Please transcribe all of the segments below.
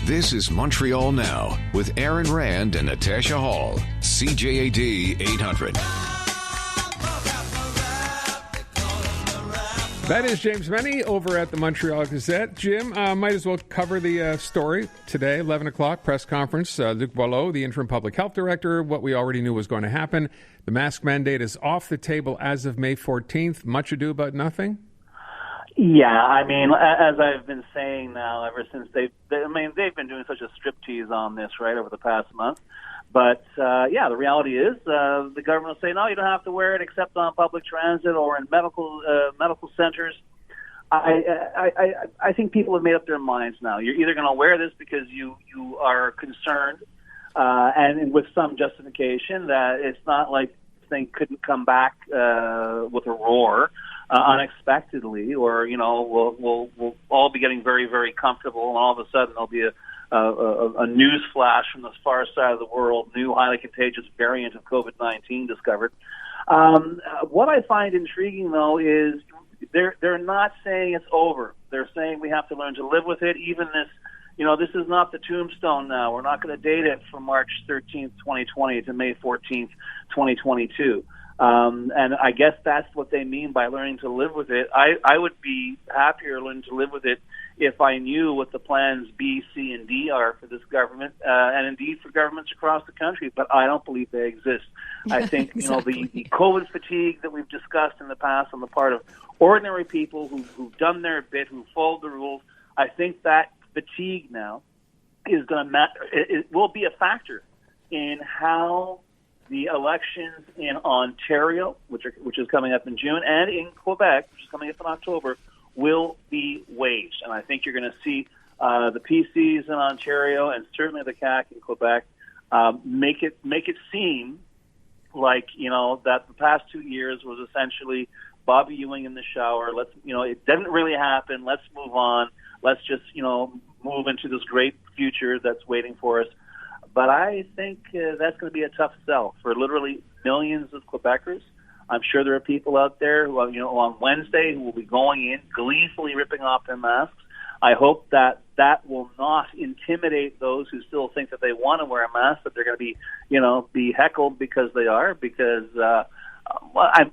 This is Montreal Now with Aaron Rand and Natasha Hall. CJAD 800. That is James MENNIE over at the Montreal Gazette. Jim, might as well cover the story today, 11 o'clock, press conference. Luc Boileau, the interim public health director, what we already knew was going to happen. The mask mandate is off the table as of May 14th. Much ado about nothing? Yeah, I mean, as I've been saying now ever since they've been doing such a striptease on this, right, over the past month. But, yeah, the reality is the government will say, no, you don't have to wear it except on public transit or in medical centers. I think people have made up their minds now. You're either going to wear this because you are concerned and with some justification that it's not like this thing couldn't come back with a roar unexpectedly, or, you know, we'll all be getting very, very comfortable, and all of a sudden there'll be a news flash from the far side of the world, new highly contagious variant of COVID-19 discovered. What I find intriguing, though, is they're not saying it's over. They're saying we have to learn to live with it. Even this, you know, this is not the tombstone now. We're not going to date it from March 13th, 2020 to May 14th, 2022. And I guess that's what they mean by learning to live with it. I would be happier learning to live with it if I knew what the plans B, C, and D are for this government, and indeed for governments across the country, but I don't believe they exist. I think, exactly. You know, the COVID fatigue that we've discussed in the past on the part of ordinary people who've done their bit, who followed the rules, I think that fatigue now is going to matter. It will be a factor in how the elections in Ontario, which is coming up in June, and in Quebec, which is coming up in October, will be waged. And I think you're going to see the PCs in Ontario and certainly the CAQ in Quebec make it seem like, you know, that the past 2 years was essentially Bobby Ewing in the shower. It didn't really happen. Let's move on. Let's just, move into this great future that's waiting for us. But I think that's going to be a tough sell for literally millions of Quebecers. I'm sure there are people out there who, on Wednesday who will be going in gleefully ripping off their masks. I hope that will not intimidate those who still think that they want to wear a mask, that they're going to be heckled because they are, because,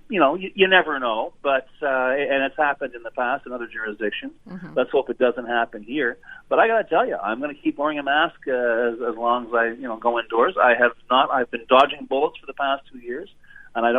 you never know, but, and it's happened in the past in other jurisdictions. Mm-hmm. Let's hope it doesn't happen here. But I got to tell you, I'm going to keep wearing a mask as long as I, go indoors. I've been dodging bullets for the past 2 years, and I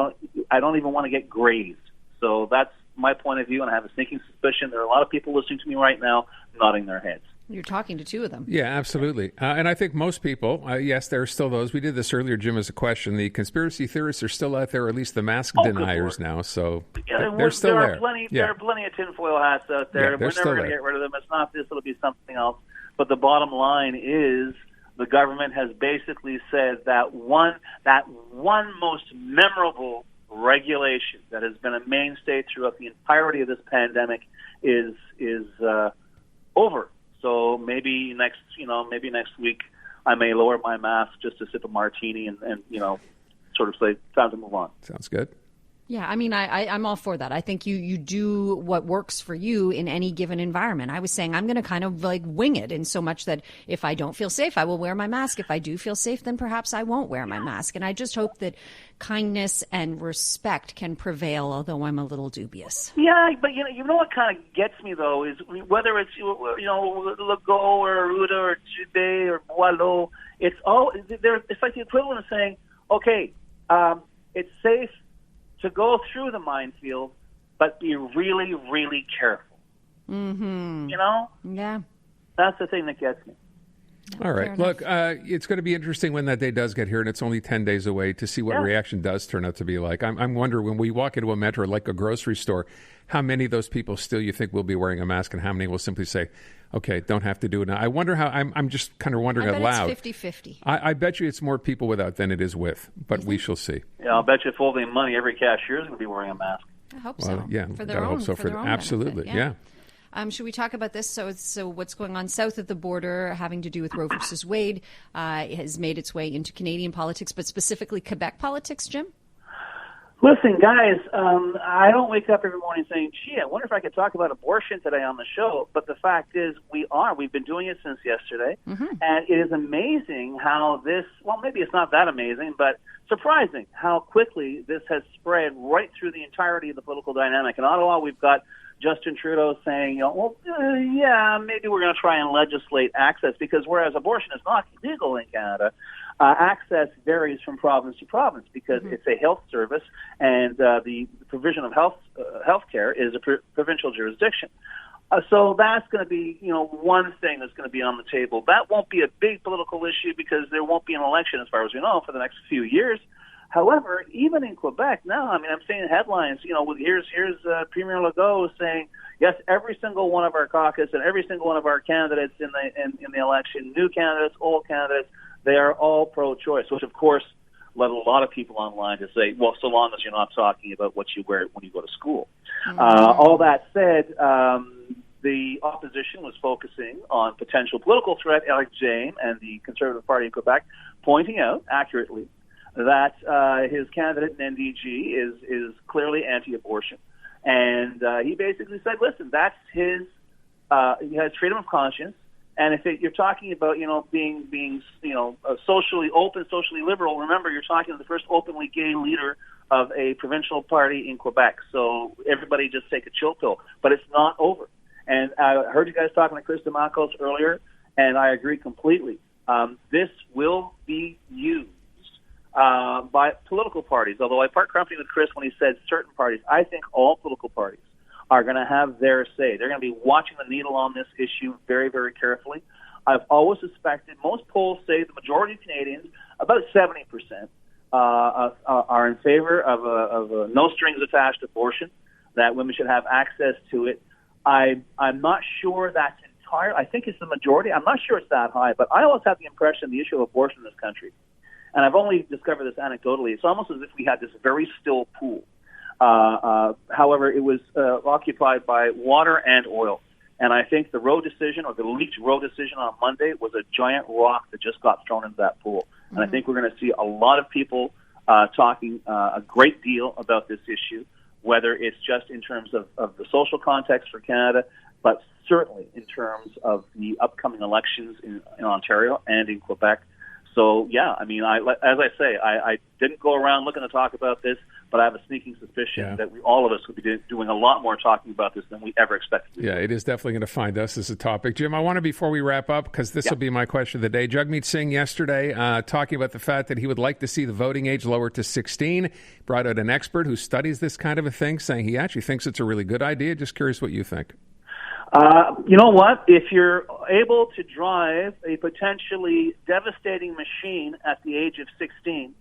don't even want to get grazed. So that's my point of view, and I have a sneaking suspicion there are a lot of people listening to me right now nodding their heads. You're talking to two of them. Yeah, absolutely. And I think most people, yes, there are still those. We did this earlier, Jim, as a question. The conspiracy theorists are still out there, or at least the mask deniers now. So they're still there. There are plenty of tinfoil hats out there. We're never going to get rid of them. It's not this, it'll be something else. But the bottom line is the government has basically said that one most memorable regulation that has been a mainstay throughout the entirety of this pandemic is over. So maybe next week I may lower my mask just to sip a martini and sort of say time to move on. Sounds good. Yeah, I mean, I'm all for that. I think you do what works for you in any given environment. I was saying I'm going to kind of like wing it in so much that if I don't feel safe, I will wear my mask. If I do feel safe, then perhaps I won't wear my mask. And I just hope that kindness and respect can prevail, although I'm a little dubious. Yeah, but you know what kind of gets me, though, is whether it's, Legault or Arruda or Dubé or Boileau, it's like the equivalent of saying, okay, it's safe to go through the minefield, but be really, really careful. Mm-hmm. Yeah. That's the thing that gets me. All right. Look, it's going to be interesting when that day does get here, and it's only 10 days away, to see what reaction does turn out to be like. I'm wondering, when we walk into a metro, like a grocery store, how many of those people still you think will be wearing a mask, and how many will simply say, okay, don't have to do it now. I wonder how, I'm just kind of wondering out loud. It's 50-50. I bet you it's more people without than it is with, but we shall see. Yeah, I'll bet you folding money, every cashier is going to be wearing a mask. I hope so. Yeah, for their own, hope so. Absolutely, benefit, yeah. Should we talk about this? So what's going on south of the border, having to do with Roe versus Wade, has made its way into Canadian politics, but specifically Quebec politics, Jim? Listen, guys, I don't wake up every morning saying, gee, I wonder if I could talk about abortion today on the show. But the fact is, we are. We've been doing it since yesterday. Mm-hmm. And it is amazing how this, well, maybe it's not that amazing, but surprising how quickly this has spread right through the entirety of the political dynamic. In Ottawa, we've got Justin Trudeau saying, yeah, maybe we're going to try and legislate access, because whereas abortion is not legal in Canada, access varies from province to province because it's a health service, and the provision of health care is a provincial jurisdiction. So that's going to be, one thing that's going to be on the table. That won't be a big political issue because there won't be an election, as far as we know, for the next few years. However, even in Quebec now, I'm seeing headlines. Here's Premier Legault saying, yes, every single one of our caucus and every single one of our candidates in the election, new candidates, old candidates, they are all pro-choice, which of course led a lot of people online to say, well, so long as you're not talking about what you wear when you go to school. Mm-hmm. All that said, the opposition was focusing on potential political threat, Éric James and the Conservative Party in Quebec, pointing out accurately that his candidate in NDG is clearly anti-abortion. And he basically said, listen, that's his, he has freedom of conscience. And if you're talking about, being socially open, socially liberal, remember, you're talking to the first openly gay leader of a provincial party in Quebec. So everybody just take a chill pill. But it's not over. And I heard you guys talking to Chris DeMacos earlier, and I agree completely. This will be used by political parties, although I part company with Chris when he said certain parties. I think all political parties are going to have their say. They're going to be watching the needle on this issue very, very carefully. I've always suspected, most polls say the majority of Canadians, about 70%, are in favor of a no-strings-attached abortion, that women should have access to it. I'm not sure that's entire. I think it's the majority. I'm not sure it's that high, but I always have the impression the issue of abortion in this country, and I've only discovered this anecdotally, it's almost as if we had this very still pool. However, it was occupied by water and oil. And I think the Roe decision, or the leaked Roe decision on Monday, was a giant rock that just got thrown into that pool. Mm-hmm. And I think we're going to see a lot of people talking a great deal about this issue, whether it's just in terms of the social context for Canada, but certainly in terms of the upcoming elections in Ontario and in Quebec. So, yeah, as I say, I didn't go around looking to talk about this, but I have a sneaking suspicion that all of us would be doing a lot more talking about this than we ever expected. Yeah, it is definitely going to find us as a topic. Jim, I want to, before we wrap up, because this will be my question of the day, Jagmeet Singh yesterday talking about the fact that he would like to see the voting age lowered to 16, brought out an expert who studies this kind of a thing, saying he actually thinks it's a really good idea. Just curious what you think. You know what? If you're able to drive a potentially devastating machine at the age of 16,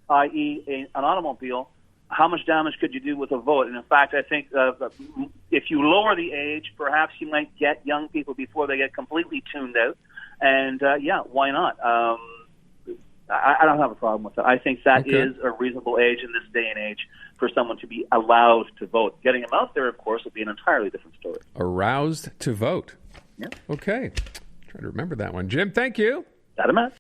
i.e. an automobile, how much damage could you do with a vote? And in fact, I think if you lower the age, perhaps you might get young people before they get completely tuned out. And why not? I don't have a problem with that. I think that is a reasonable age in this day and age for someone to be allowed to vote. Getting them out there, of course, would be an entirely different story. Aroused to vote. Yeah. Okay. Trying to remember that one. Jim, thank you. Got him, man.